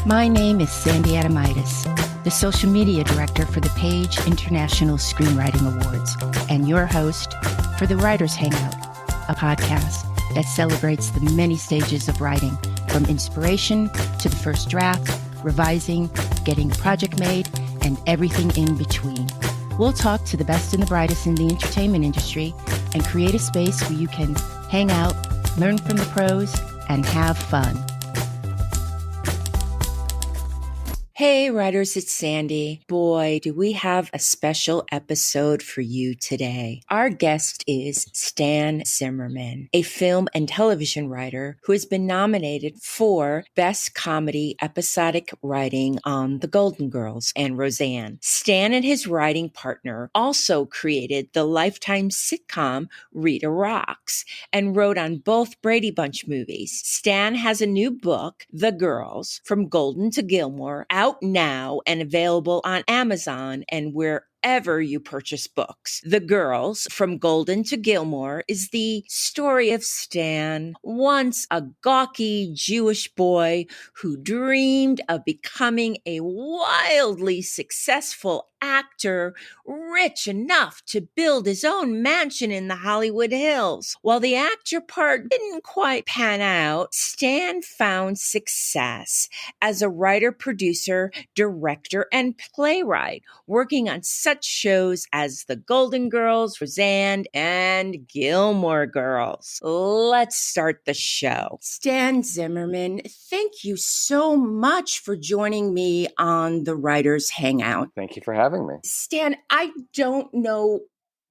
My name is Sandy Adomaitis, the social media director for the Page International Screenwriting Awards, and your host for the Writers Hangout, a podcast that celebrates the many stages of writing, from inspiration to the first draft, revising, getting a project made, and everything in between. We'll talk to the best and the brightest in the entertainment industry and create a space where you can hang out, learn from the pros, and have fun. Hey writers, it's Sandy. Boy, do we have a special episode for you today. Our guest is Stan Zimmerman, a film and television writer who has been nominated for Best Comedy Episodic Writing on The Golden Girls and Roseanne. Stan and his writing partner also created the Lifetime sitcom Rita Rocks and wrote on both Brady Bunch movies. Stan has a new book, The Girls, From Golden to Gilmore, out now and available on Amazon and wherever you purchase books. The Girls, From Golden to Gilmore is the story of Stan, once a gawky Jewish boy who dreamed of becoming a wildly successful actor, rich enough to build his own mansion in the Hollywood Hills. While the actor part didn't quite pan out, Stan found success as a writer, producer, director, and playwright, working on such shows as The Golden Girls, Roseanne, and Gilmore Girls. Let's start the show. Stan Zimmerman, thank you so much for joining me on the Writers Hangout. Thank you for having me. Stan, I don't know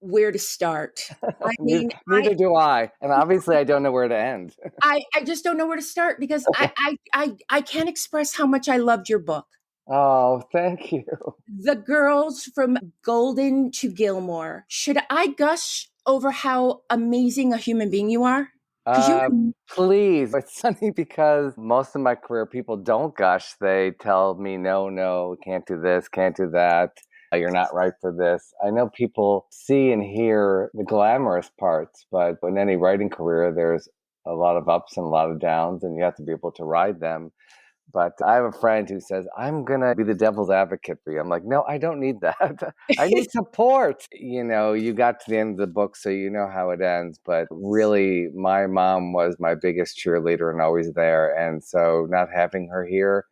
where to start. I mean, neither do I. And obviously I don't know where to end. I just don't know where to start because I can't express how much I loved your book. Oh, thank you. The Girls, From Golden to Gilmore. Should I gush over how amazing a human being you are? Please. It's funny because most of my career, people don't gush. They tell me, no, can't do this, can't do that. You're not right for this. I know people see and hear the glamorous parts, but in any writing career, there's a lot of ups and a lot of downs, and you have to be able to ride them. But I have a friend who says, I'm going to be the devil's advocate for you. I'm like, no, I don't need that. I need support. You got to the end of the book, so you know how it ends. But really, my mom was my biggest cheerleader and always there. And so not having her here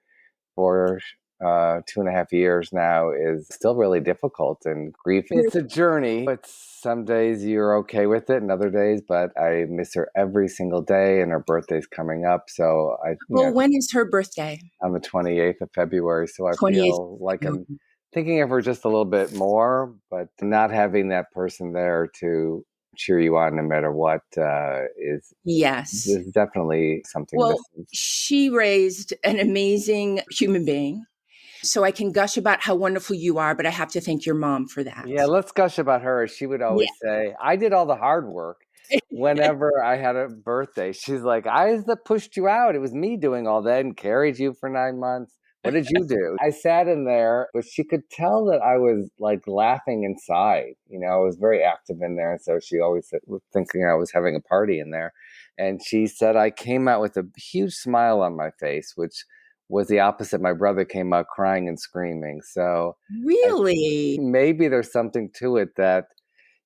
for 2.5 years now is still really difficult, and grief, it's a journey, but some days you're okay with it and other days, but I miss her every single day, and her birthday's coming up. So when is her birthday? On the 28th of February. So I 28th. feel like I'm thinking of her just a little bit more, but not having that person there to cheer you on no matter what is definitely something. Well, she raised an amazing human being. So I can gush about how wonderful you are, but I have to thank your mom for that. Yeah, let's gush about her. She would always say, I did all the hard work. Whenever I had a birthday, she's like, I pushed you out. It was me doing all that and carried you for 9 months. What did you do? I sat in there, but she could tell that I was like laughing inside. I was very active in there. And so she always was thinking I was having a party in there. And she said I came out with a huge smile on my face, which was the opposite. My brother came out crying and screaming. So really, maybe there's something to it that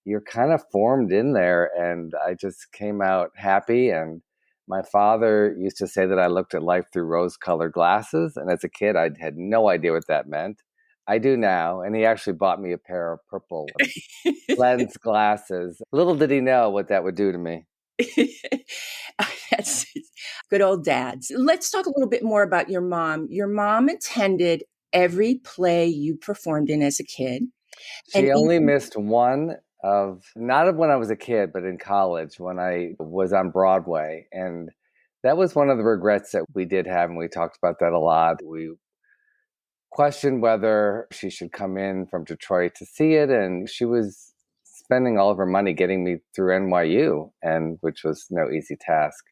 you're kind of formed in there. And I just came out happy. And my father used to say that I looked at life through rose-colored glasses. And as a kid, I had no idea what that meant. I do now. And he actually bought me a pair of purple lens glasses. Little did he know what that would do to me. That's good old dads. Let's talk a little bit more about your mom. Your mom attended every play you performed in as a kid. She only missed one not of when I was a kid, but in college when I was on Broadway. And that was one of the regrets that we did have. And we talked about that a lot. We questioned whether she should come in from Detroit to see it. And she was spending all of her money getting me through NYU, which was no easy task.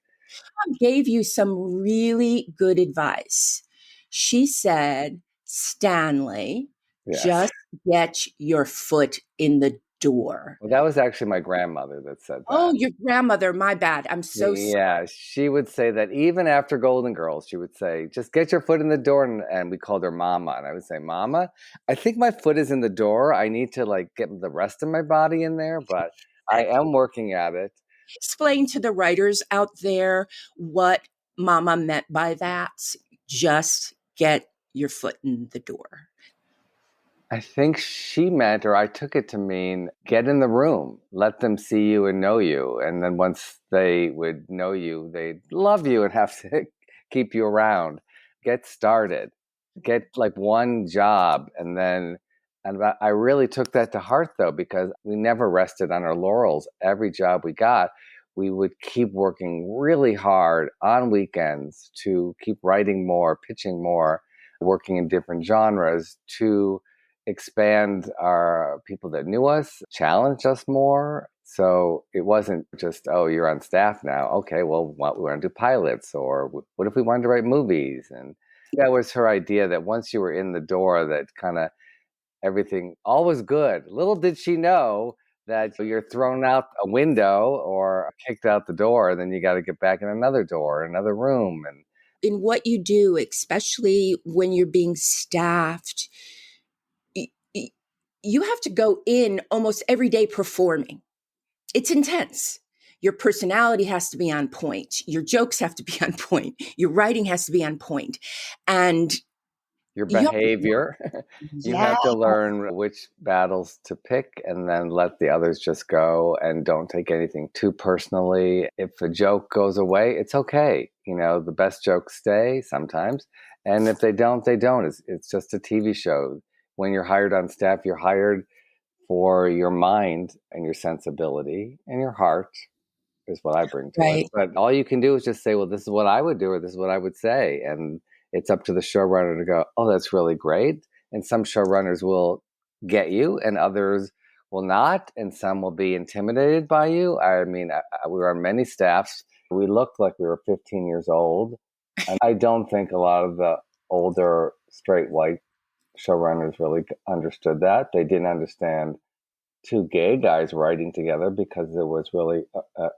Mom gave you some really good advice. She said, Stanley, just get your foot in the door. Well, that was actually my grandmother that said Oh, that. your grandmother, my bad. I'm so sorry. Yeah, she would say that even after Golden Girls, she would say, just get your foot in the door. And we called her Mama. And I would say, Mama, I think my foot is in the door. I need to like get the rest of my body in there, but I am working at it. Explain to the writers out there what Mama meant by that. Just get your foot in the door. I think she meant, or I took it to mean, get in the room, let them see you and know you. And then once they would know you, they'd love you and have to keep you around. Get started, get like one job. And I really took that to heart though, because we never rested on our laurels. Every job we got, we would keep working really hard on weekends to keep writing more, pitching more, working in different genres to expand our people that knew us, challenge us more. So it wasn't just, oh, you're on staff now. Okay, well, what, we want to do pilots, or what if we wanted to write movies? And that was her idea, that once you were in the door, that kind of everything, all was good. Little did she know that you're thrown out a window or kicked out the door, and then you got to get back in another door, another room. And in what you do, especially when you're being staffed, you have to go in almost every day performing. It's intense. Your personality has to be on point. Your jokes have to be on point. Your writing has to be on point. And your you have to, behavior. You yeah, have to learn which battles to pick and then let the others just go, and don't take anything too personally. If a joke goes away, it's okay. You know, the best jokes stay sometimes. And if they don't, they don't. It's just a TV show. When you're hired on staff, you're hired for your mind and your sensibility and your heart is what I bring to it. right. But all you can do is just say, well, this is what I would do, or this is what I would say. And it's up to the showrunner to go, oh, that's really great. And some showrunners will get you and others will not. And some will be intimidated by you. I mean, we were on many staffs. We looked like we were 15 years old. And I don't think a lot of the older straight white showrunners really understood that. They didn't understand two gay guys writing together, because it was really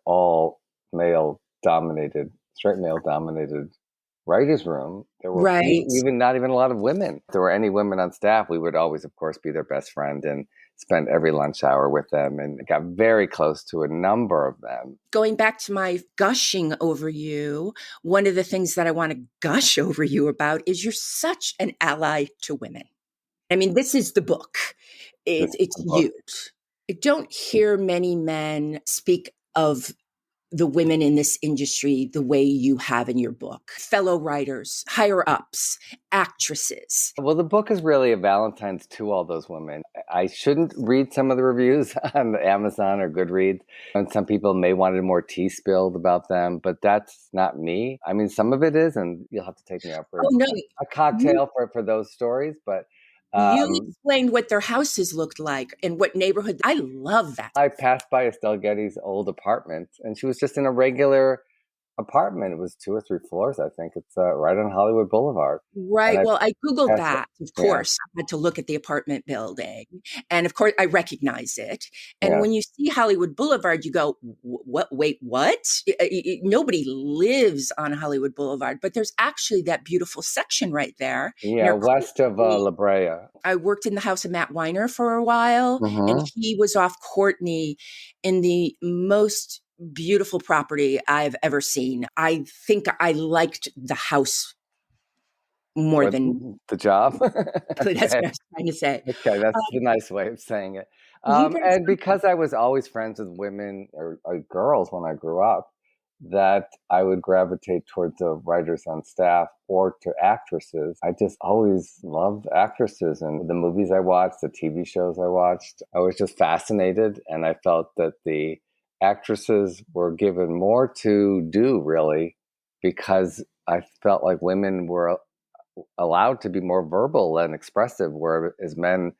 all male dominated, straight male dominated writers room. There were Right. even not even a lot of women. If there were any women on staff, we would always, of course, be their best friend and spend every lunch hour with them, and got very close to a number of them. Going back to my gushing over you, one of the things that I want to gush over you about is you're such an ally to women. I mean, this is the book. It's you. I don't hear many men speak of the women in this industry the way you have in your book. Fellow writers, higher ups, actresses. Well, the book is really a Valentine's to all those women. I shouldn't read some of the reviews on Amazon or Goodreads, and some people may wanted more tea spilled about them, but that's not me. I mean, some of it is, and you'll have to take me out for Oh, no, a cocktail for those stories. But you explained what their houses looked like and what neighborhood. I love that. I passed by Estelle Getty's old apartment, and she was just in a regular apartment. It was 2 or 3 floors, I think. It's right on Hollywood Boulevard. Right. Well, I Googled Passed it. that, of Yeah. course. I had to look at the apartment building. And of course, I recognize it. And Yeah. when you see Hollywood Boulevard, you go, what? Wait, what? Nobody lives on Hollywood Boulevard, but there's actually that beautiful section right there. Yeah, west of La Brea. I worked in the house of Matt Weiner for a while, and he was off Courtney in the most beautiful property I've ever seen. I think I liked the house more than the job. that's what I was trying to say. Okay, that's a nice way of saying it. You guys, And because I was always friends with women or girls when I grew up, that I would gravitate towards the writers on staff or to actresses. I just always loved actresses, and the movies I watched, the TV shows I watched, I was just fascinated. And I felt that the actresses were given more to do, really, because I felt like women were allowed to be more verbal and expressive, whereas men,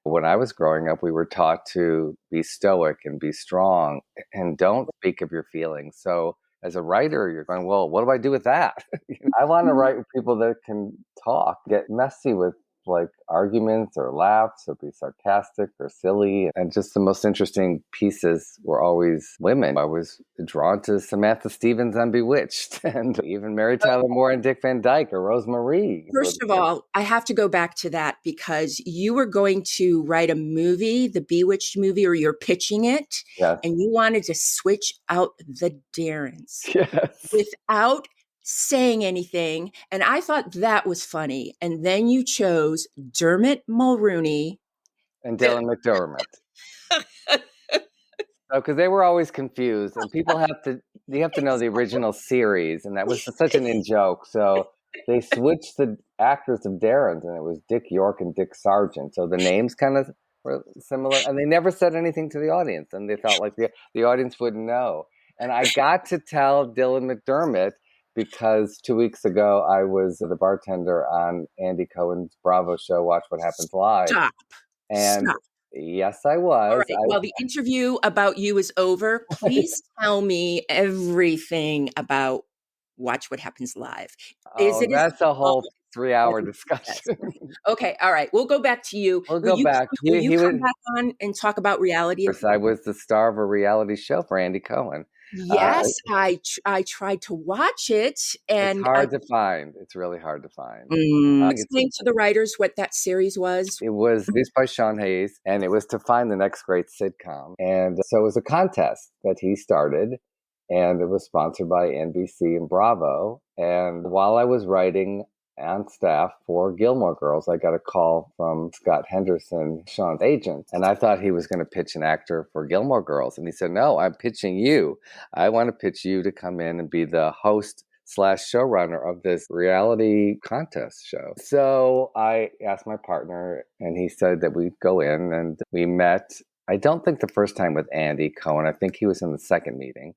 when I was growing up, we were taught to be stoic and be strong and don't speak of your feelings. So as a writer, you're going, well, what do I do with that? I want to write with people that can talk, get messy with like arguments or laughs or be sarcastic or silly. And just the most interesting pieces were always women. I was drawn to Samantha Stevens on Bewitched and even Mary Tyler Moore and Dick Van Dyke or Rose Marie. First of all, I have to go back to that because you were going to write a movie, the Bewitched movie, or you're pitching it, Yes. and you wanted to switch out the Darrens Yes. without saying anything. And I thought that was funny. And then you chose Dermot Mulrooney And Dylan McDermott. Because they were always confused, and people you have to know the original series, and that was such an in-joke. So they switched the actors of Darren's, and it was Dick York and Dick Sargent. So the names kind of were similar, and they never said anything to the audience, and they felt like the audience wouldn't know. And I got to tell Dylan McDermott because 2 weeks ago I was the bartender on Andy Cohen's Bravo show, Watch What Happens Live. And Stop. yes, I was. All right. Well, the interview about you is over. Please tell me everything about Watch What Happens Live. That's a whole 3-hour discussion. Okay. All right. We'll go back to you. Will you come back on and talk about reality? I was the star of a reality show for Andy Cohen. Yes, I tried to watch it, and it's hard to find. It's really hard to find. Explain to the writers what that series was. It was produced by Sean Hayes, and it was to find the next great sitcom. And so it was a contest that he started, and it was sponsored by NBC and Bravo. And while I was writing on staff for Gilmore Girls, I got a call from Scott Henderson, Sean's agent, and I thought he was going to pitch an actor for Gilmore Girls. And he said, "No, I'm pitching you. I want to pitch you to come in and be the host / showrunner of this reality contest show." So I asked my partner, and he said that we'd go in, and we met. I don't think the first time with Andy Cohen. I think he was in the second meeting.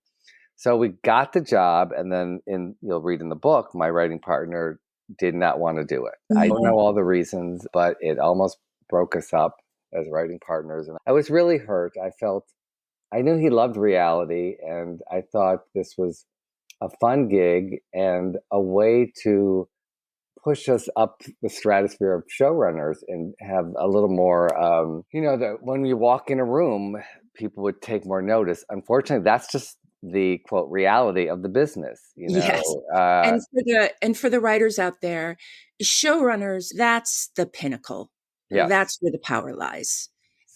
So we got the job, and then you'll read in the book, my writing partner did not want to do it. Mm-hmm. I don't know all the reasons, but it almost broke us up as writing partners. And I was really hurt. I knew he loved reality, and I thought this was a fun gig and a way to push us up the stratosphere of showrunners and have a little more, that when you walk in a room, people would take more notice. Unfortunately, that's just the quote reality of the business, Yes. And for the writers out there, showrunners, that's the pinnacle. Yes. That's where the power lies.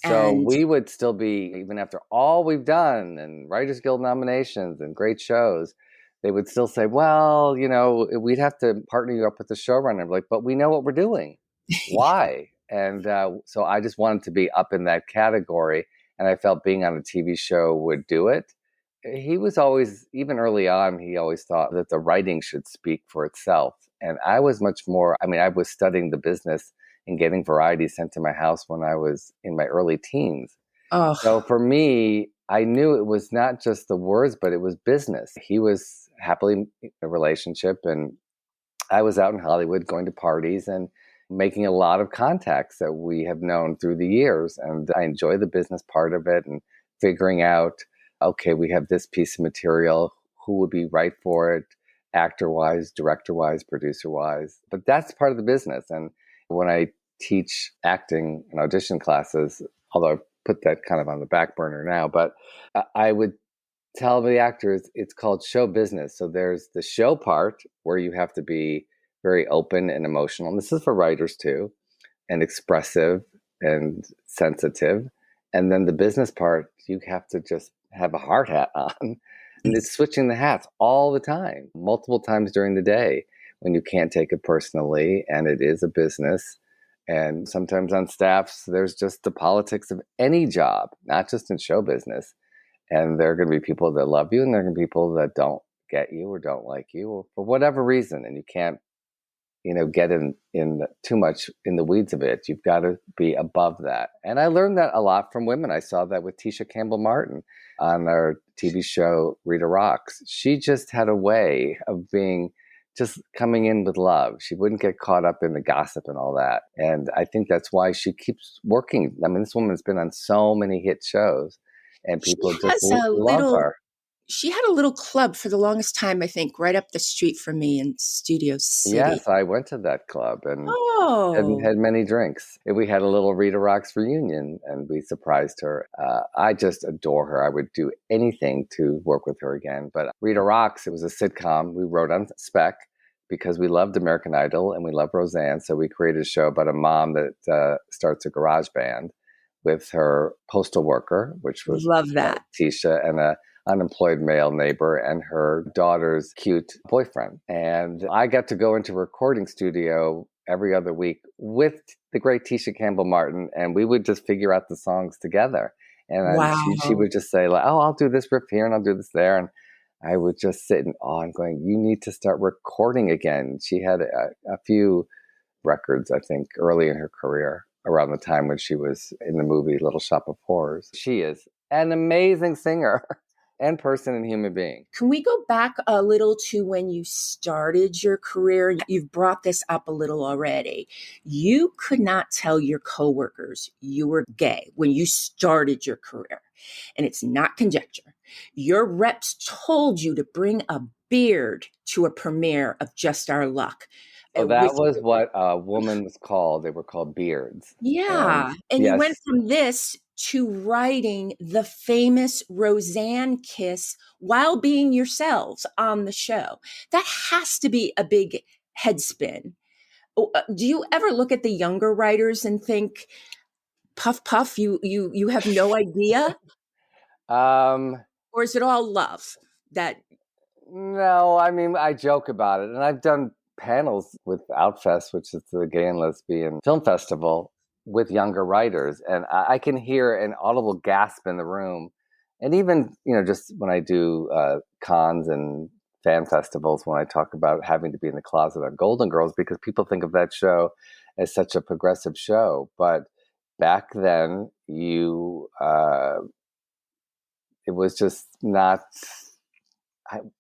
So we would still be, even after all we've done and Writers Guild nominations and great shows, they would still say, well, we'd have to partner you up with the showrunner. I'm like, but we know what we're doing. Why? And so I just wanted to be up in that category, and I felt being on a TV show would do it. He was always, even early on, he always thought that the writing should speak for itself. And I was much more, I was studying the business and getting variety sent to my house when I was in my early teens. Oh. So for me, I knew it was not just the words, but it was business. He was happily in a relationship, and I was out in Hollywood going to parties and making a lot of contacts that we have known through the years. And I enjoy the business part of it and figuring out, okay, we have this piece of material, who would be right for it, actor-wise, director-wise, producer-wise. But that's part of the business. And when I teach acting and audition classes, although I put that kind of on the back burner now, but I would tell the actors it's called show business. So there's the show part where you have to be very open and emotional. And this is for writers too, and expressive and sensitive. And then the business part, you have to just have a hard hat on. And it's switching the hats all the time, multiple times during the day when you can't take it personally. And it is a business. And sometimes on staffs, there's just the politics of any job, not just in show business. And there are going to be people that love you, and there are going to be people that don't get you or don't like you, or for whatever reason. And you can't, get in too much in the weeds of it. You've got to be above that. And I learned that a lot from women. I saw that with Tisha Campbell-Martin on our TV show, Rita Rocks. She just had a way of just coming in with love. She wouldn't get caught up in the gossip and all that. And I think that's why she keeps working. This woman's been on so many hit shows, and people just love her. She had a little club for the longest time, I think, right up the street from me in Studio City. Yes, I went to that club and Oh, had many drinks. And we had a little Rita Rocks reunion, and we surprised her. I just adore her. I would do anything to work with her again. But Rita Rocks, it was a sitcom we wrote on spec because we loved American Idol and we loved Roseanne. So we created a show about a mom that starts a garage band with her postal worker, which was love that. Tisha, and a unemployed male neighbor and her daughter's cute boyfriend. And I got to go into a recording studio every other week with the great Tisha Campbell Martin, and we would just figure out the songs together. And she Wow. would just say, like, oh, I'll do this riff here and I'll do this there. And I would just sit in awe and going, you need to start recording again. She had a few records, I think, early in her career, around the time when she was in the movie Little Shop of Horrors. She is an amazing singer and person and human being. Can we go back a little to when you started your career? You've brought this up a little already. You could not tell your coworkers you were gay when you started your career. And it's not conjecture. Your reps told you to bring a beard to a premiere of Just Our Luck. Oh, that With was what a woman was called. They were called beards. And Yeah. And you went yes, from this to writing the famous Roseanne kiss while being yourselves on the show. That has to be a big head spin. Do you ever look at the younger writers and think, puff puff, you have no idea? um, Or is it all love that no, I mean, I joke about it. And I've done panels with Outfest, which is the Gay and Lesbian Film Festival, with younger writers. And I can hear an audible gasp in the room. And even, just when I do cons and fan festivals, when I talk about having to be in the closet on Golden Girls, because people think of that show as such a progressive show. But back then, it was just not.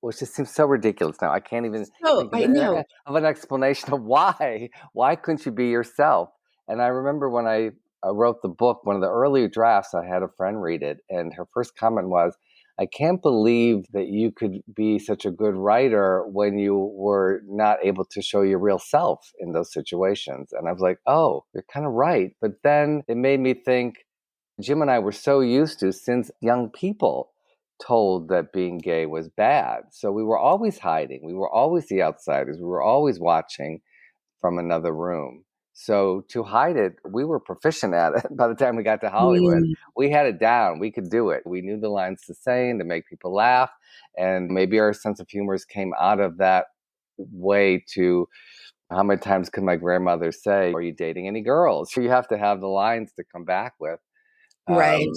Which just seems so ridiculous now. I can't even oh, think I know. of an explanation of why. Why couldn't you be yourself? And I remember when I wrote the book, one of the earlier drafts, I had a friend read it, and her first comment was, I can't believe that you could be such a good writer when you were not able to show your real self in those situations. And I was like, oh, you're kind of right. But then it made me think, Jim and I were so used to, since young people, told that being gay was bad. So we were always hiding. We were always the outsiders. We were always watching from another room. So to hide it, we were proficient at it by the time we got to Hollywood. Mm, We had it down. We could do it. We knew the lines to say and to make people laugh. And maybe our sense of humor came out of that way to how many times could my grandmother say, are you dating any girls? So you have to have the lines to come back with. right.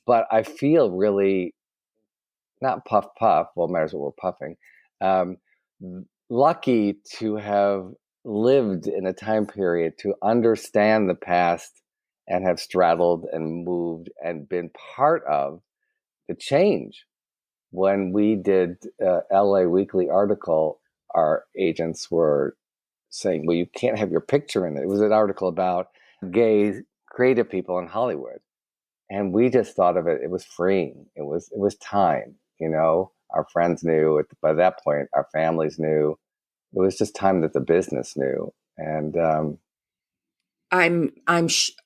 But I feel really not puff puff. Well, it matters what we're puffing. Um, Lucky to have lived in a time period to understand the past and have straddled and moved and been part of the change. When we did LA Weekly article, our agents were saying, "Well, you can't have your picture in it." It was an article about gay creative people in Hollywood, and we just thought of it. It was freeing. It was time. Our friends knew. By that point, our families knew. It was just time that the business knew. And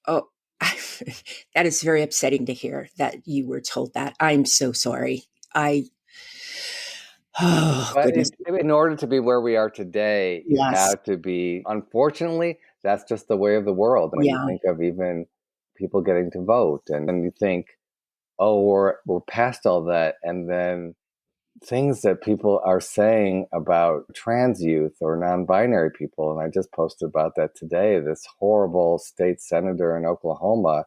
Oh, that is very upsetting to hear that you were told that. I'm so sorry. Oh, but goodness. in order to be where we are today, you Yes. have to be. Unfortunately, that's just the way of the world. When you Yeah. think of even people getting to vote, and then you think, oh, we're past all that, and then things that people are saying about trans youth or non-binary people. And I just posted about that today. This horrible state senator in Oklahoma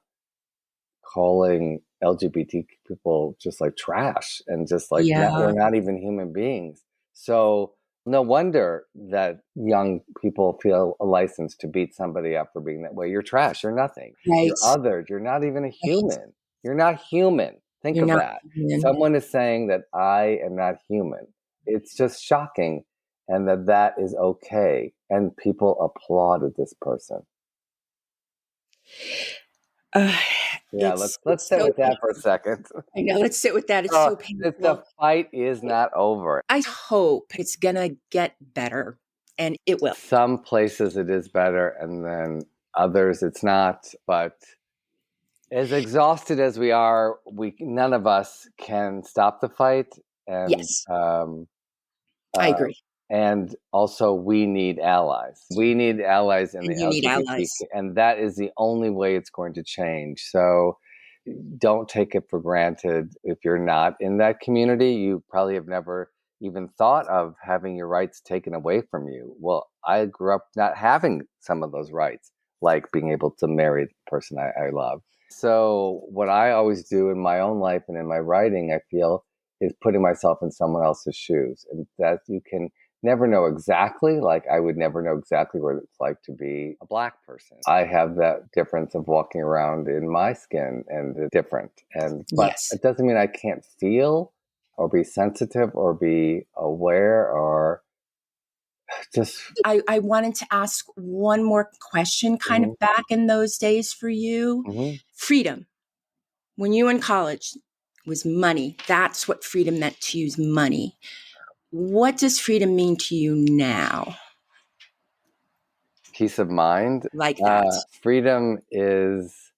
calling LGBT people just like trash and just like Yeah. they're not even human beings. So no wonder that young people feel a license to beat somebody up for being that way. You're trash. You're nothing. You're Right. othered. You're not even a Right. human. You're not human. Think You're of not that. human. Someone is saying that I am not human. It's just shocking, and that is okay. And people applauded this person. Uh, Yeah, let's sit so with that for a second. I know. Let's sit with that. It's so The painful. fight is not over. I hope it's gonna get better, and it will. Some places it is better, and then others it's not. But as exhausted as we are, we none of us can stop the fight, and Yes, I uh, agree. and also we need allies. We need allies in the And you need LGBT, allies. and that is the only way it's going to change. So don't take it for granted. If you're not in that community, you probably have never even thought of having your rights taken away from you. Well, I grew up not having some of those rights, like being able to marry the person I love. So, what I always do in my own life and in my writing, I feel, is putting myself in someone else's shoes. And that you can never know exactly, like I would never know exactly what it's like to be a Black person. I have that difference of walking around in my skin, and it's different. But Yes. it doesn't mean I can't feel or be sensitive or be aware or just. I wanted to ask one more question, kind Mhm, of back in those days for you. mhm. Freedom. When you were in college was money. That's what freedom meant to you, is money. What does freedom mean to you now? Peace of mind. Like that. Freedom is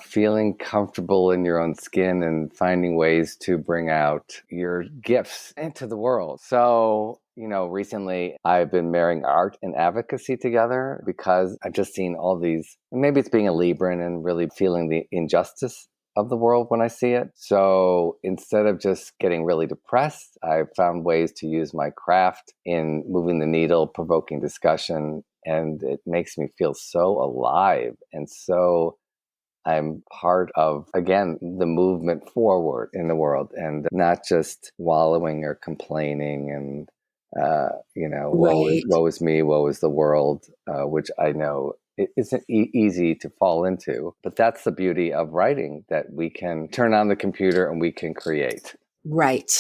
feeling comfortable in your own skin and finding ways to bring out your gifts into the world. So, recently I've been marrying art and advocacy together because I've just seen all these, and maybe it's being a Libran and really feeling the injustice of the world when I see it. So instead of just getting really depressed, I've found ways to use my craft in moving the needle, provoking discussion, and it makes me feel so alive and so I'm part of, again, the movement forward in the world and not just wallowing or complaining and, Right. woe is me, woe is the world, which I know it isn't easy to fall into. But that's the beauty of writing, that we can turn on the computer and we can create. Right.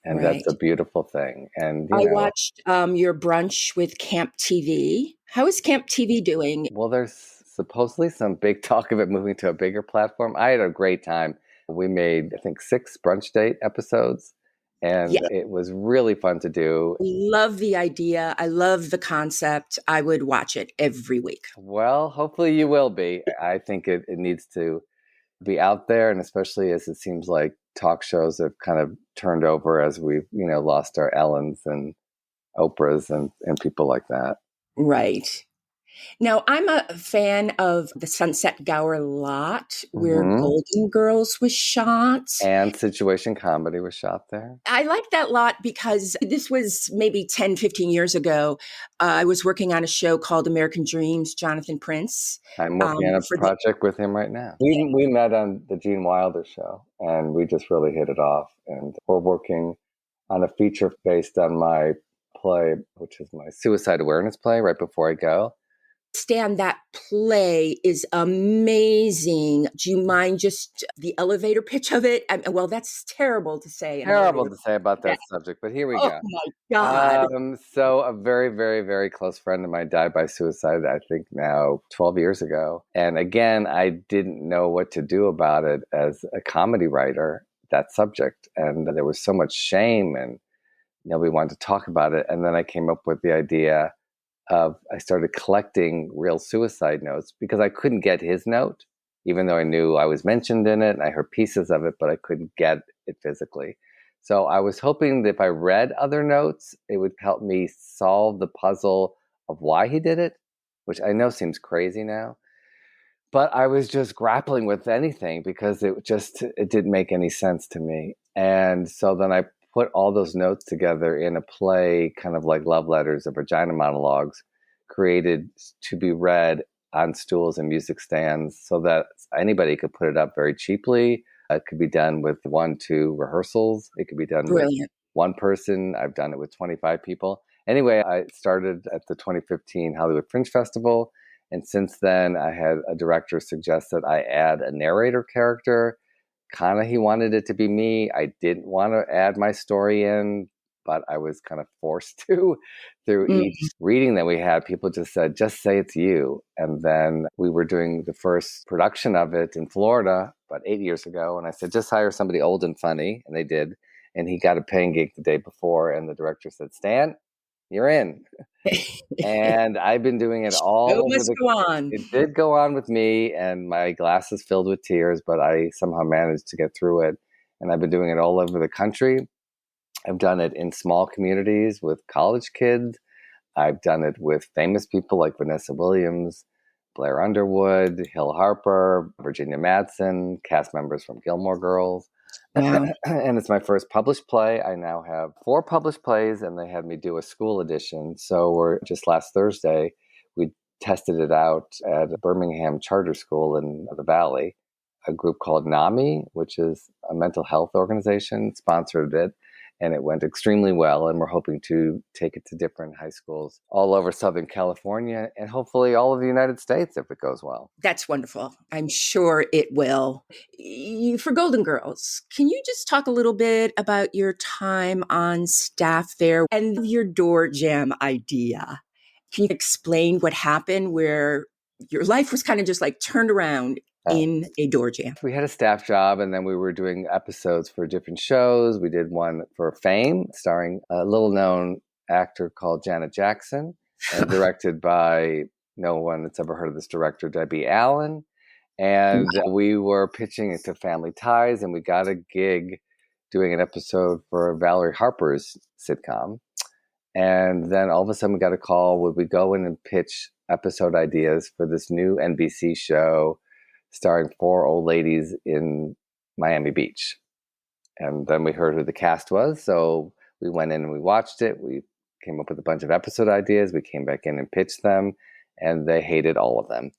And that's Right. a beautiful thing. And, I watched your brunch with Camp TV. How is Camp TV doing? well, there's supposedly some big talk of it moving to a bigger platform. I had a great time. We made, I think, 6 brunch date episodes, and Yeah. it was really fun to do. Love the idea. I love the concept. I would watch it every week. Well, hopefully you will be. I think it needs to be out there, and especially as it seems like talk shows have kind of turned over as we've, lost our Ellens and Oprahs and people like that. Right. Now, I'm a fan of the Sunset Gower lot where Hmm. Golden Girls was shot. And situation comedy was shot there. I like that lot because this was maybe 10, 15 years ago. I was working on a show called American Dreams, Jonathan Prince. I'm working on a For the project with him right now. We met on the Gene Wilder show, and we just really hit it off. And we're working on a feature based on my play, which is my suicide awareness play, Right Before I Go. Stan, that play is amazing. Do you mind just the elevator pitch of it? Well, that's terrible to say, an Terrible elevator. to say about Yeah. that subject, but here we Oh go. my God. So a very, very, very close friend of mine died by suicide, I think now 12 years ago. And again, I didn't know what to do about it as a comedy writer, that subject. And there was so much shame and nobody wanted to talk about it. And then I came up with the idea of, I started collecting real suicide notes because I couldn't get his note, even though I knew I was mentioned in it and I heard pieces of it, but I couldn't get it physically. So I was hoping that if I read other notes, it would help me solve the puzzle of why he did it, which I know seems crazy now. But I was just grappling with anything because it didn't make any sense to me. And so then I put all those notes together in a play, kind of like love letters or vagina monologues, created to be read on stools and music stands so that anybody could put it up very cheaply. It could be done with 1, 2 rehearsals. It could be done with Brilliant. one person. I've done it with 25 people. Anyway, I started at the 2015 Hollywood Fringe Festival. And since then, I had a director suggest that I add a narrator character. Kind of, he wanted it to be me. I didn't want to add my story in. but I was kind of forced to through Mm. each reading that we had. People just said, just say it's you. And then we were doing the first production of it in Florida about 8 years ago. And I said, just hire somebody old and funny. And they did. And he got a paying gig the day before. And the director said, Stan, you're in. And I've been doing it Show all over must go on. it did go on with me, and my glasses filled with tears, but I somehow managed to get through it. And I've been doing it all over the country. I've done it in small communities with college kids. I've done it with famous people like Vanessa Williams, Blair Underwood, Hill Harper, Virginia Madsen, cast members from Gilmore Girls. Wow. And it's my first published play. I now have 4 published plays, and they had me do a school edition. So we're just last Thursday, we tested it out at a Birmingham charter school in the Valley. A group called NAMI, which is a mental health organization, sponsored it. And it went extremely well. And we're hoping to take it to different high schools all over Southern California and hopefully all of the United States if it goes well. That's wonderful. I'm sure it will. For Golden Girls, can you just talk a little bit about your time on staff there and your door jam idea? Can you explain what happened where your life was kind of just like turned around in a door jam? We had a staff job, and then we were doing episodes for different shows. We did one for Fame, starring a little-known actor called Janet Jackson, and directed by no one that's ever heard of this director, Debbie Allen. And we were pitching it to Family Ties, and we got a gig doing an episode for Valerie Harper's sitcom. And then all of a sudden we got a call, would we go in and pitch episode ideas for this new NBC show starring 4 old ladies in Miami Beach. And then we heard who the cast was. So we went in and we watched it. We came up with a bunch of episode ideas. We came back in and pitched them, and they hated all of them.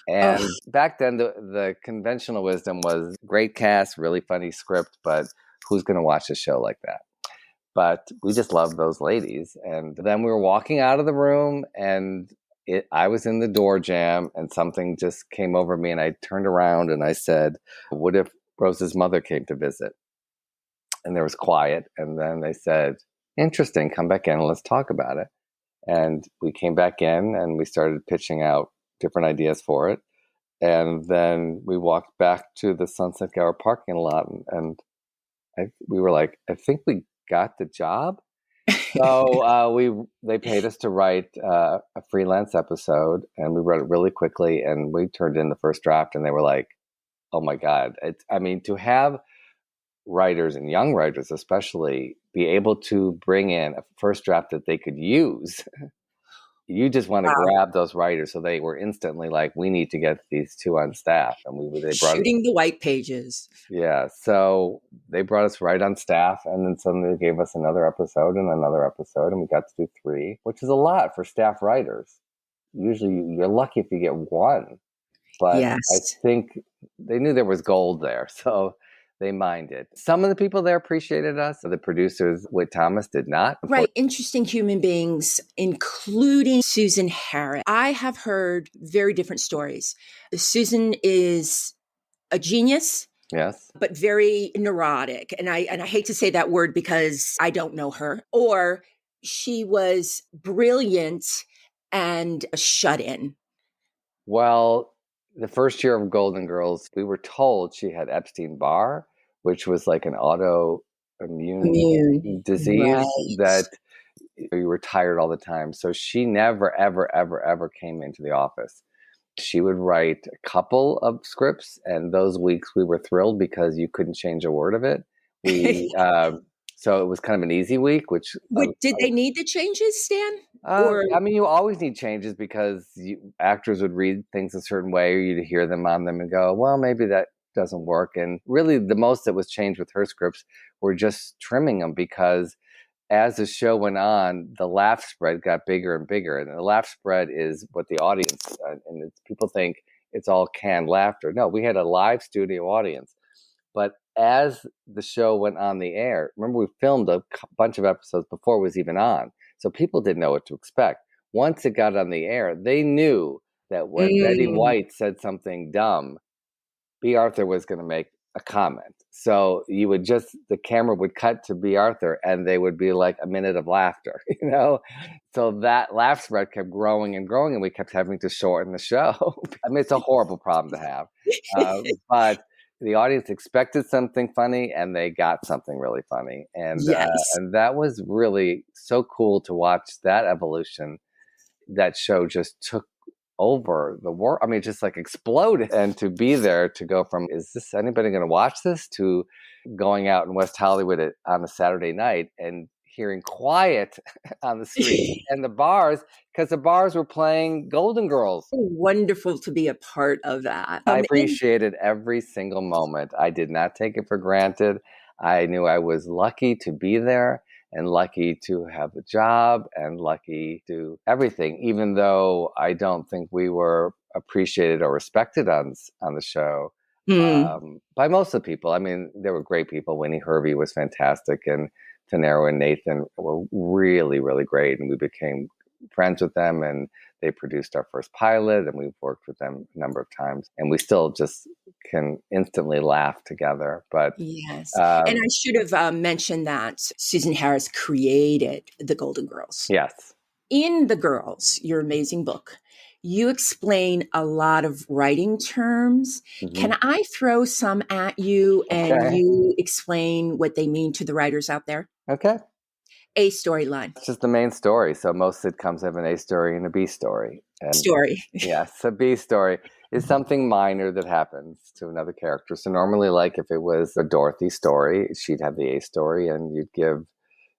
And back then, the conventional wisdom was great cast, really funny script, but who's going to watch a show like that? But we just loved those ladies. And then we were walking out of the room, and I was in the door jam, and something just came over me, and I turned around and I said, what if Rose's mother came to visit? And there was quiet. And then they said, interesting, come back in and let's talk about it. And we came back in and we started pitching out different ideas for it. And then we walked back to the Sunset Gower parking lot, and we were like, I think we got the job. So they paid us to write a freelance episode, and we wrote it really quickly, and we turned in the first draft, and they were like, oh my God. To have writers, and young writers especially, be able to bring in a first draft that they could use, you just want to grab those writers. So they were instantly like, we need to get these 2 on staff. And they brought shooting the white pages. Yeah. So they brought us right on staff, and then suddenly they gave us another episode and another episode, and we got to do 3, which is a lot for staff writers. Usually you're lucky if you get 1, but yes. I think they knew there was gold there. So they minded. Some of the people there appreciated us. The producers, Whit Thomas, did not. Right. Interesting human beings, including Susan Harris. I have heard very different stories. Susan is a genius. Yes. But very neurotic. And I hate to say that word because I don't know her. Or she was brilliant and a shut-in. Well, the first year of Golden Girls, we were told she had Epstein-Barr, which was like an autoimmune disease that you were tired all the time. So she never, ever, ever, ever came into the office. She would write a couple of scripts, and those weeks we were thrilled because you couldn't change a word of it. So it was kind of an easy week. Did they need the changes, Stan? You always need changes because actors would read things a certain way, or you'd hear them on them and go, well, maybe that doesn't work. And really the most that was changed with her scripts were just trimming them, because as the show went on, the laugh spread got bigger and bigger. And the laugh spread is what the audience, and people think it's all canned laughter. No, we had a live studio audience. But as the show went on the air, remember we filmed a bunch of episodes before it was even on. So people didn't know what to expect. Once it got on the air, they knew that when Betty White said something dumb, B. Arthur was going to make a comment. So the camera would cut to B. Arthur and they would be like a minute of laughter, So that laugh spread kept growing and growing and we kept having to shorten the show. I mean, it's a horrible problem to have. But the audience expected something funny and they got something really funny. Yes. And that was really so cool to watch that evolution. That show just took over the world. I mean, just like exploded. And to be there, to go from, is this anybody going to watch this, to going out in West Hollywood on a Saturday night and hearing quiet on the street and the bars, because the bars were playing Golden Girls. Wonderful to be a part of that. I appreciated every single moment. I did not take it for granted. I knew I was lucky to be there and lucky to have a job and lucky to everything, even though I don't think we were appreciated or respected on the show by most of the people. I mean, there were great people. Winnie Hervey was fantastic, and Finero and Nathan were really, really great, and we became friends with them, and they produced our first pilot, and we've worked with them a number of times, and we still just can instantly laugh together. But yes, and I should have mentioned that Susan Harris created the Golden Girls. Yes. In The Girls, your amazing book, you explain a lot of writing terms. Mm-hmm. Can I throw some at you and you explain what they mean to the writers out there? Okay. A storyline. It's just the main story. So most sitcoms have an A story and a B story. And story. Yes, a B story is something minor that happens to another character. So normally, like if it was a Dorothy story, she'd have the A story and you'd give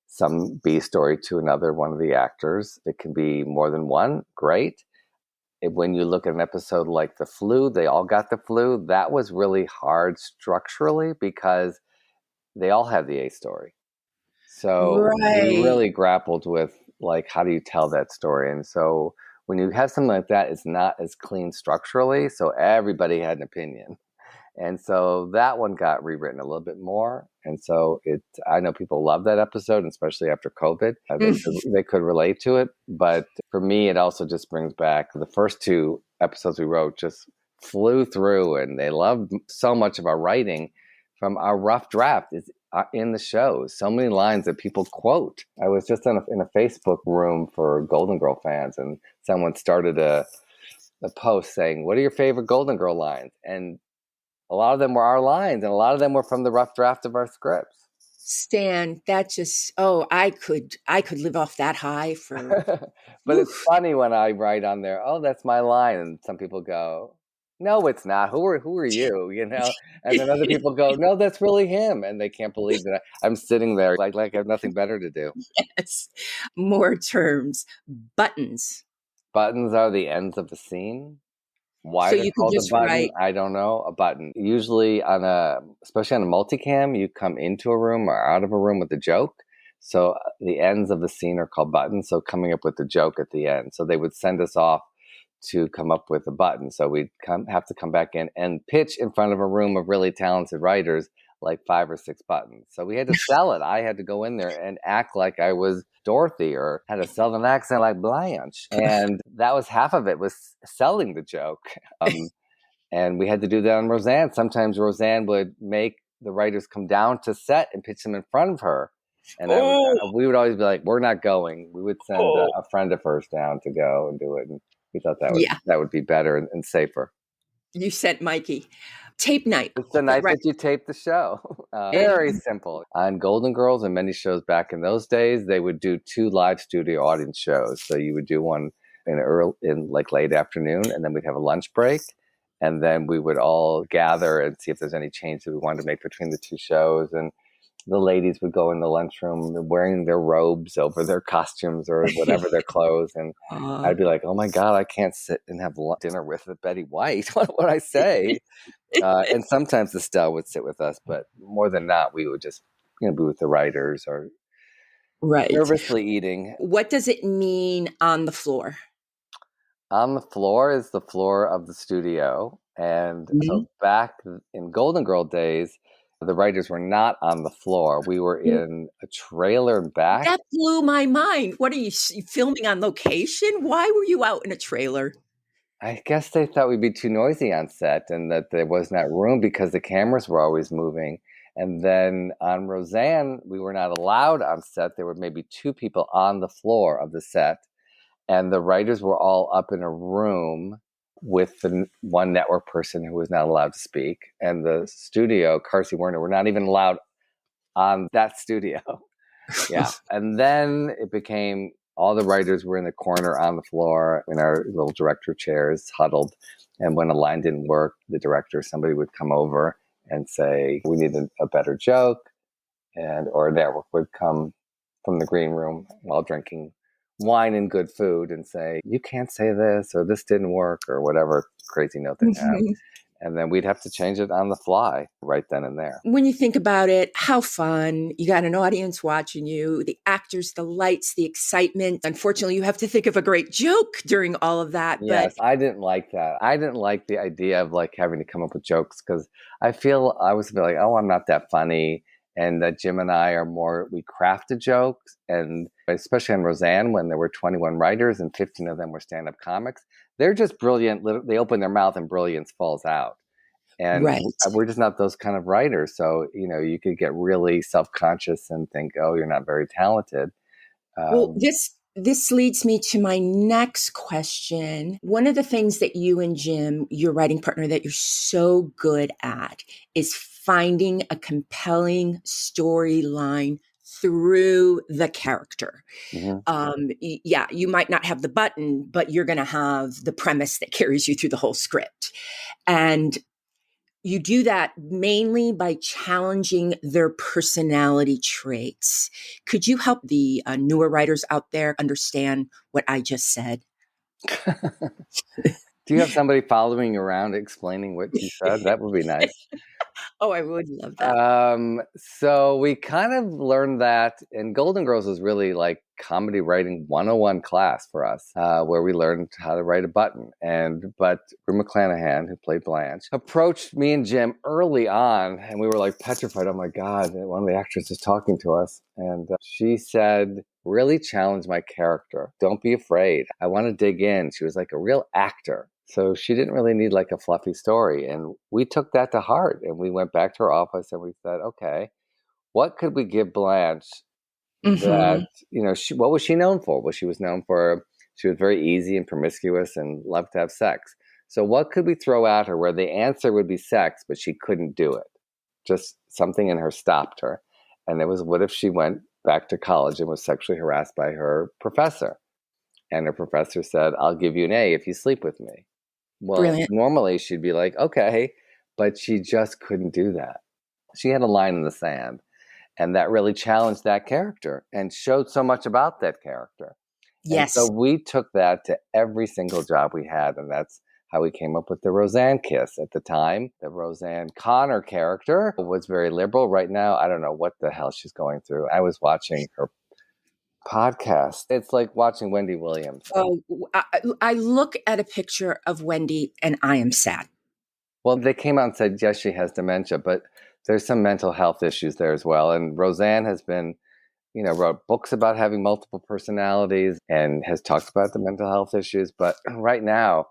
some B story to another one of the actors. It can be more than one. Great. When you look at an episode like The Flu, they all got the flu. That was really hard structurally because they all had the A story. So we really grappled with, like, how do you tell that story? And so when you have something like that, it's not as clean structurally. So everybody had an opinion. And so that one got rewritten a little bit more. And so I know people love that episode, especially after COVID. They could relate to it. But for me, it also just brings back the first two episodes we wrote just flew through, and they loved so much of our writing from our rough draft is in the show. So many lines that people quote. I was just in a Facebook room for Golden Girl fans, and someone started a post saying, "What are your favorite Golden Girl lines?" And a lot of them were our lines, and a lot of them were from the rough draft of our scripts. Stan, that just, I could live off that high for. But it's funny when I write on there, "Oh, that's my line," and some people go, "No, it's not. Who are you?" And then other people go, "No, that's really him," and they can't believe that I'm sitting there like I have nothing better to do. Yes, more terms. Buttons. Buttons are the ends of the scene. Why so it's called a button, I don't know. A button. Usually especially on a multicam, you come into a room or out of a room with a joke. So the ends of the scene are called buttons. So coming up with the joke at the end. So they would send us off to come up with a button. So we'd have to come back in and pitch in front of a room of really talented writers like 5 or 6 buttons. So we had to sell it. I had to go in there and act like I was Dorothy, or had a southern accent like Blanche. And that was half of it, was selling the joke. And we had to do that on Roseanne. Sometimes Roseanne would make the writers come down to set and pitch them in front of her. And we would always be like, "We're not going." We would send a friend of hers down to go and do it. And we thought that would be better and safer. You sent Mikey. Tape night. It's the night that you tape the show. Very simple. On Golden Girls and many shows back in those days, they would do 2 live studio audience shows. So you would do one in like late afternoon, and then we'd have a lunch break. And then we would all gather and see if there's any change that we wanted to make between the 2 shows. And the ladies would go in the lunchroom wearing their robes over their costumes or whatever their clothes. And I'd be like, "Oh my God, I can't sit and have dinner with Betty White." What would I say? And sometimes Estelle would sit with us, but more than not, we would just be with the writers or nervously eating. What does it mean on the floor? On the floor is the floor of the studio. And so back in Golden Girl days, the writers were not on the floor. We were in a trailer back. That blew my mind. What are you filming on location? Why were you out in a trailer? I guess they thought we'd be too noisy on set and that there was not room because the cameras were always moving. And then on Roseanne, we were not allowed on set. There were maybe two people on the floor of the set, and the writers were all up in a room with the one network person who was not allowed to speak. And the studio, Carsey Werner, were not even allowed on that studio. Yeah. And then it became all the writers were in the corner on the floor in our little director chairs, huddled. And when a line didn't work, the director, somebody would come over and say, we need a better joke. And or a network would come from the green room while drinking wine and good food and say, you can't say this, or this didn't work, or whatever crazy note they have. And then we'd have to change it on the fly right then and there. When you think about it, how fun. You got an audience watching you, the actors, the lights, the excitement. Unfortunately, you have to think of a great joke during all of that. Yes, I didn't like that. I didn't like the idea of like having to come up with jokes because I feel I was like, oh, I'm not that funny. And that Jim and I are more, we crafted jokes. And especially on Roseanne, when there were 21 writers and 15 of them were stand-up comics, they're just brilliant. They open their mouth and brilliance falls out. And right. We're just not those kind of writers. So, you know, you could get really self-conscious and think, oh, you're not very talented. Well, this leads me to my next question. One of the things that you and Jim, your writing partner, that you're so good at is finding a compelling storyline through the character. Mm-hmm. Yeah, you might not have the button, but you're going to have the premise that carries you through the whole script. And you do that mainly by challenging their personality traits. Could you help the newer writers out there understand what I just said? Do you have somebody following you around explaining what you said? That would be nice. Oh, I would love that. So we kind of learned that, and Golden Girls was really like comedy writing 101 class for us, where we learned how to write a button. But Rue McClanahan, who played Blanche, approached me and Jim early on, and we were like petrified. Oh my God, one of the actors is talking to us. And she said, really challenge my character. Don't be afraid. I want to dig in. She was like a real actor. So she didn't really need like a fluffy story. And we took that to heart and we went back to her office and we said, okay, what could we give Blanche that, you know, what was she known for? Well, she was known for, she was very easy and promiscuous and loved to have sex. So what could we throw at her where the answer would be sex, but she couldn't do it? Just something in her stopped her. And it was, what if she went back to college and was sexually harassed by her professor? And her professor said, I'll give you an A if you sleep with me. Well, Brilliant. normally she'd be like, okay, but she just couldn't do that. She had a line in the sand, and that really challenged that character and showed so much about that character. And Yes. so we took that to every single job we had, and that's how we came up with the Roseanne kiss. At the time, the Roseanne Connor character was very liberal. Right now, I don't know what the hell she's going through. I was watching her podcast. It's like watching Wendy Williams. Oh, I look at a picture of Wendy and I am sad. Well, they came out and said, yes, she has dementia, but there's some mental health issues there as well. And Roseanne has been, you know, wrote books about having multiple personalities and has talked about the mental health issues. But right now,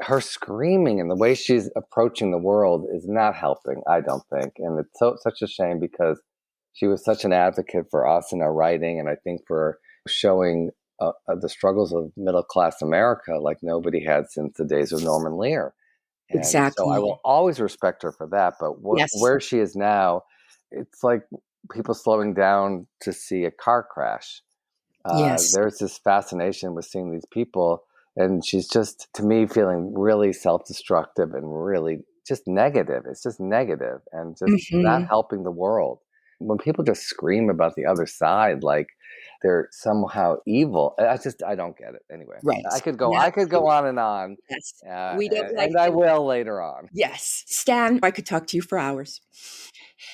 her screaming and the way she's approaching the world is not helping, I don't think. And it's such a shame because she was such an advocate for us in our writing. And I think for showing the struggles of middle-class America like nobody had since the days of Norman Lear. And Exactly. so I will always respect her for that. But Yes. where she is now, it's like people slowing down to see a car crash. Yes. There's this fascination with seeing these people. And she's just, to me, feeling really self-destructive and really just negative. It's just negative and just not helping the world. When people just scream about the other side, like they're somehow evil, I don't get it. Anyway, Right. I could go on and on. Yes. We don't and I will later on. Yes. Stan, I could talk to you for hours.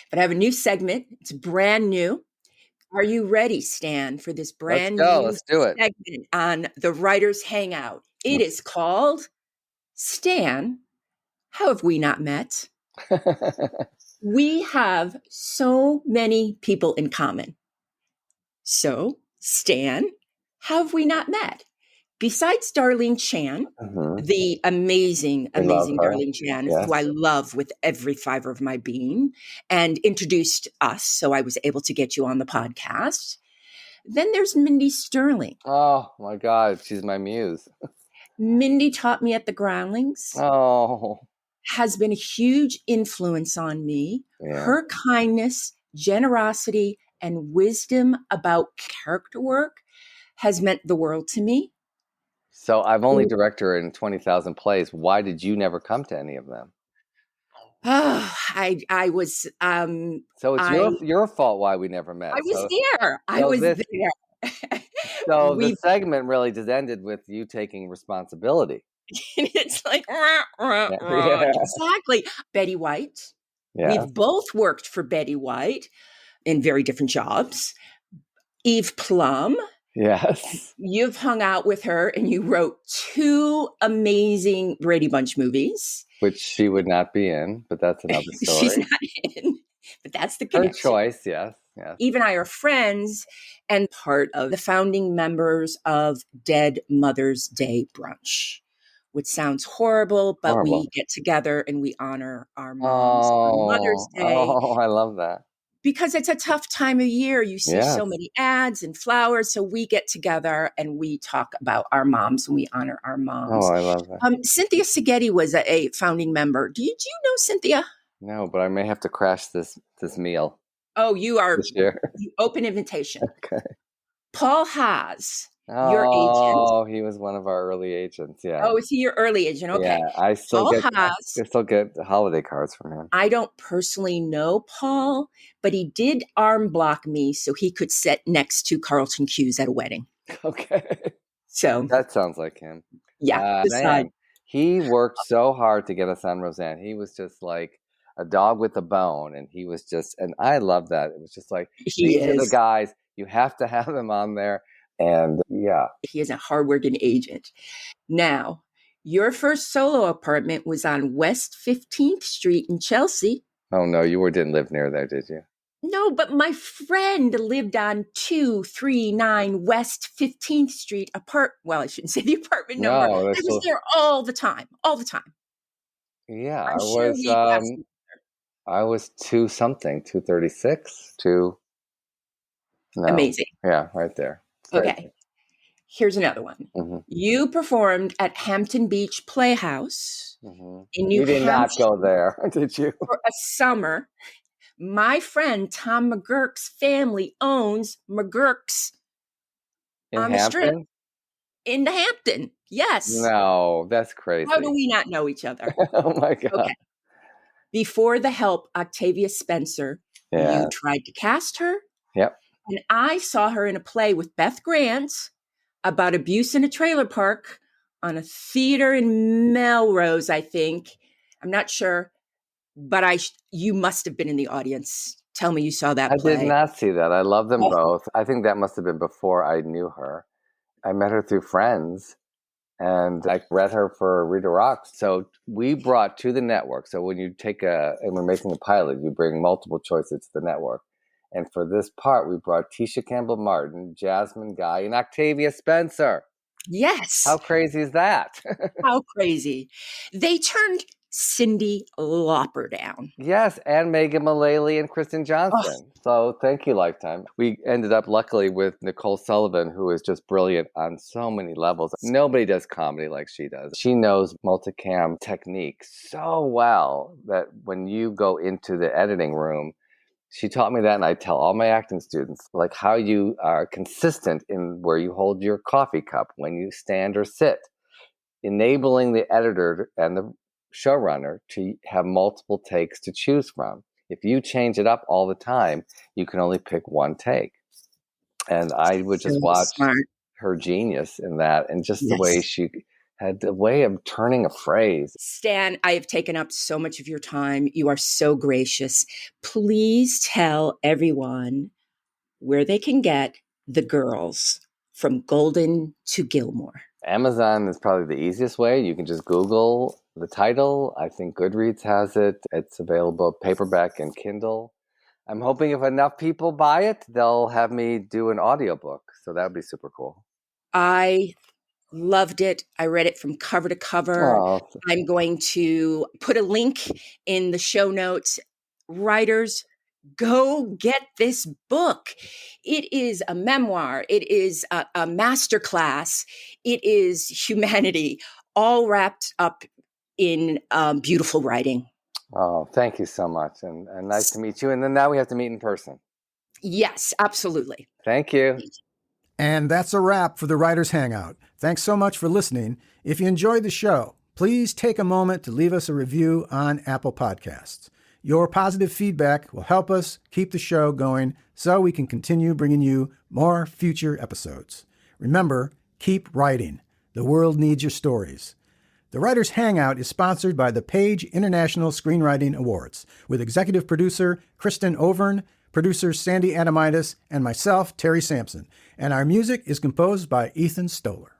But I have a new segment. It's brand new. Are you ready, Stan, for this brand new Let's do it. segment on the Writers Hangout? It is called Stan, How Have We Not Met? We have so many people in common. So, Stan, how have we not met? Besides Darlene Chan, Mm-hmm. the amazing, We love amazing her. Darlene Chan, who I Yes. love with every fiber of my being, and introduced us, so I was able to get you on the podcast. Then there's Mindy Sterling. Oh my God, she's my muse. Mindy taught me at the Groundlings, Oh, has been a huge influence on me. yeah. Her kindness, generosity, and wisdom about character work has meant the world to me. So I've only directed her in 20,000 plays. Why did you never come to any of them? Oh, I was So it's I your fault why we never I met. was there. I So was this there. so the We segment really just ended with you taking responsibility. it's like rah, rah, Yeah. rah. Exactly. Betty White. Yeah. We've both worked for Betty White in very different jobs. Eve Plum. Yes. You've hung out with her and you wrote two amazing Brady Bunch movies. Which she would not be in, but that's another She's story. not in, but that's the Her connection. choice, yes. Yes. Eve and I are friends and part of the founding members of Dead Mother's Day Brunch, which sounds horrible, but Horrible. we get together and we honor our moms on Mother's Oh, Day I love that. because it's a tough time of year. You see so Yes. many ads and flowers. So we get together and we talk about our moms and we honor our Oh, moms. I love that. Cynthia Seghetti was a founding member. Do you know Cynthia? No, but I may have to crash this meal Oh, you are this year. open invitation. Okay. Paul Haas, your agent. Oh, he was one of our early agents. Yeah. Oh, is he your early agent? Yeah. Okay. I Paul Haas, still get holiday cards from him. I don't personally know Paul, but he did arm block me so he could sit next to Carlton Cuse at a wedding. Okay. So, That sounds like him. yeah, Man, he worked so hard to get us on Roseanne. He was just like a dog with a bone, and he was just, and I love that. It was just like, he these are the is. guys, you have to have them on there. And yeah. He is a hardworking agent. Now, your first solo apartment was on West 15th Street in Chelsea. Oh no, didn't live near there, did you? No, but my friend lived on 239 West 15th Street Well, I shouldn't say the apartment number. No, I was there all the time, all the time. yeah, I'm sure he passed. I was 236, no, Amazing. yeah, right there. Okay, here's another one. Mm-hmm. You performed at Hampton Beach Playhouse Mm-hmm. in New You did not Hampshire go there, did you? for a summer. My friend Tom McGurk's family owns McGurk's In on the Strip Hampton? in the Hampton. Yes. No, that's crazy. How do we not know each other? Oh my God. Okay. Before the help, Octavia Spencer, Yeah. you tried to cast her. Yep. And I saw her in a play with Beth Grant about abuse in a trailer park on a theater in Melrose, I think. I'm not sure, but you must have been in the audience. Tell me you saw that play. I did not see that. I love them both. I think that must have been before I knew her. I met her through friends, and I read her for Rita Rocks. So we brought to the network. So when you and we're making a pilot, you bring multiple choices to the network. And for this part, we brought Tisha Campbell Martin, Jasmine Guy, and Octavia Spencer. Yes. How crazy is that? How crazy. They turned Cyndi Lauper down. Yes, and Megan Mullally and Kristin Johnson. So thank you, Lifetime. We ended up luckily with Nicole Sullivan, who is just brilliant on so many levels. Nobody does comedy like she does. She knows multicam technique so well that when you go into the editing room, she taught me that, and I tell all my acting students, like how you are consistent in where you hold your coffee cup when you stand or sit, enabling the editor and the showrunner to have multiple takes to choose from. If you change it up all the time, you can only pick one take. And I would just watch her genius in that, and just the way she had the way of turning a phrase. Stan, I have taken up so much of your time. You are so gracious. Please tell everyone where they can get The Girls from Golden to Gilmore. Amazon is probably the easiest way. You can just Google the title. I think Goodreads has it. It's available paperback and Kindle. I'm hoping if enough people buy it, they'll have me do an audiobook. So that would be super cool. I Loved it. I read it from cover to cover. Oh, I'm going to put a link in the show notes. Writers, go get this book. It is a memoir. It is a masterclass. It is humanity, all wrapped up in beautiful writing. oh, thank you so much. And nice to meet you. And then now we have to meet in person. Yes, absolutely. Thank you. And that's a wrap for the Writers Hangout. Thanks so much for listening. If you enjoyed the show, please take a moment to leave us a review on Apple Podcasts. Your positive feedback will help us keep the show going so we can continue bringing you more future episodes. Remember, keep writing. The world needs your stories. The Writers Hangout is sponsored by the Page International Screenwriting Awards with executive producer Kristin Overn, producers Sandy Adomaitis, and myself, Terry Sampson. And our music is composed by Ethan Stoller.